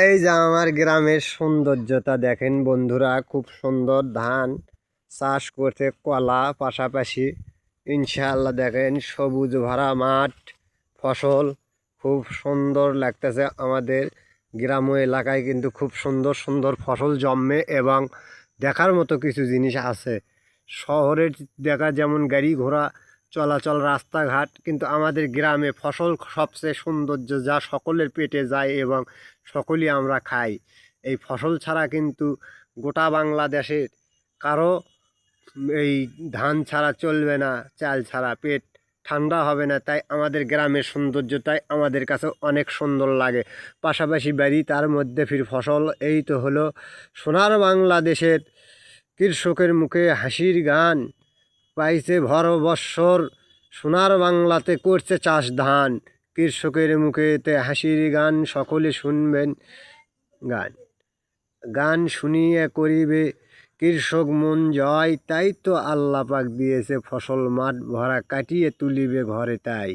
এই যে আমার গ্রামের সৌন্দর্যতা দেখেন বন্ধুরা, খুব সুন্দর ধান চাষ করছে, কলা পাশাপাশি ইনশাআল্লাহ দেখেন সবুজ ভরা মাঠ, ফসল খুব সুন্দর লাগতেছে। আমাদের গ্রাম্য এলাকায় কিন্তু খুব সুন্দর সুন্দর ফসল জন্মে এবং দেখার মতো কিছু জিনিস আছে। শহরের দেখা যেমন গাড়ি ঘোড়া চলাচল রাস্তাঘাট, কিন্তু আমাদের গ্রামে ফসল সবচেয়ে সৌন্দর্য, যা সকলের পেটে যায় এবং সকলেই আমরা খাই। এই ফসল ছাড়া কিন্তু গোটা বাংলাদেশের কারো এই ধান ছাড়া চলবে না, চাল ছাড়া পেট ঠান্ডা হবে না। তাই আমাদের গ্রামের সৌন্দর্যটাই আমাদের কাছে অনেক সুন্দর লাগে। পাশাপাশি বাড়ি, তার মধ্যে ফির ফসল, এই তো হলো সোনার বাংলাদেশের কৃষকের মুখে হাসির গান। পাইছে ভর বৎসর সোনার বাংলাতে করছে চাষ ধান, কৃষকের মুখেতে হাসির গান সকলে শুনবেন। গান গান শুনিয়ে করিবে কৃষক মন জয়, তাই তো আল্লাহ পাক দিয়েছে ফসল মাঠ ভরা, কাটিয়ে তুলিবে ঘরে তাই।